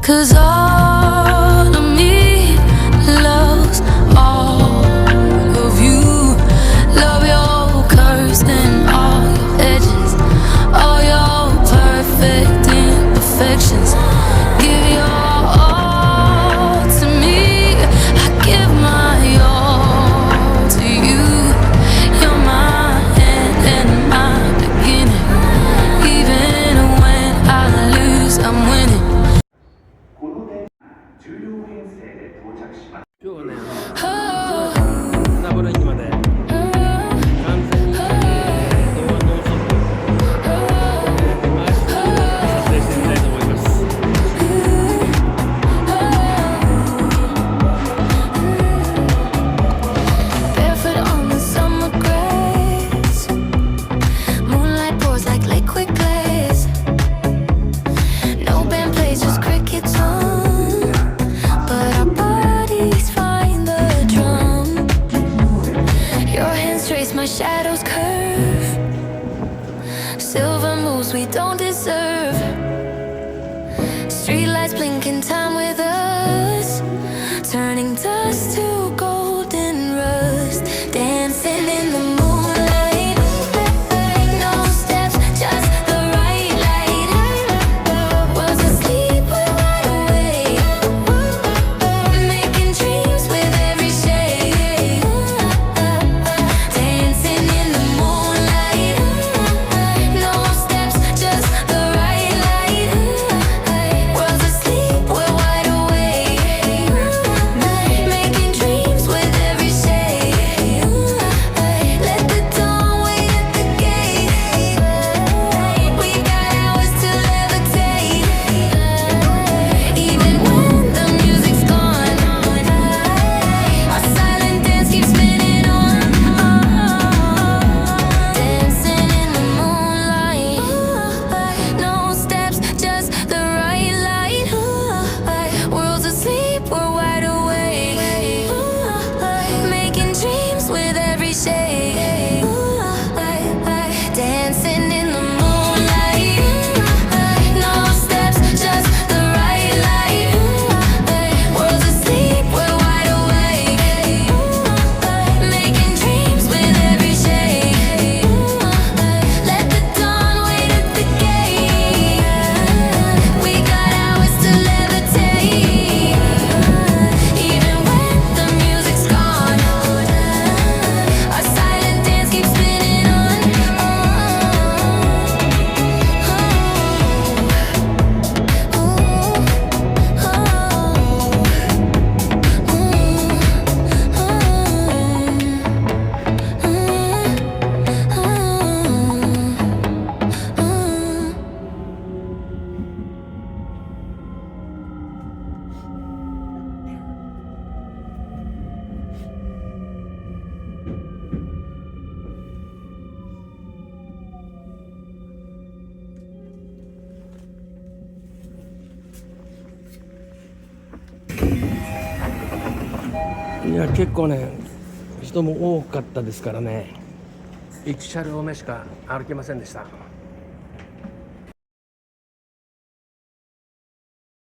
'Cause all of me loves all of you. Love your curves and all your edges, all your perfect imperfections. Give your all to me, I give my all to you. You're my end and my beginning. Even when I lose, I'm winning. 今日はね、船堀駅まで完全に動画ノンストップ回し撮影してみたいと思います。Barefoot on the summer grass, moonlight pours like liquid glass. No band plays, just crickets on, but our bodies find the drum. Your hands trace my shadow's curve, silver moves we don't deserve. Streetlights blinking time with us, turning dust to golden rust. Dancing in the moonlight, no steps, just the right light. Was asleep, we're wide awake, making dreams with every shade. Dancing in the moonlight, no steps, just the right light. Was asleep, we're wide awake, making dreams with every shade. Let the dawn wait at the gate. We got hours to levitate. Even when the music's gone, our silent dance keeps spinning on. Dancing in the moonlight, no steps, just the right light. World's asleep, we're wide awake, making dreams with every shade. Dancing in the moonlight, no steps, just the right light. World's asleep, we're wide awake, making dreams with every shade. Let the dawn wait at the gate. We got hours to levitate. Even when the music's gone, our silent dance keeps spinning on.いや、結構ね、人も多かったですからね、1車両目しか歩けませんでした。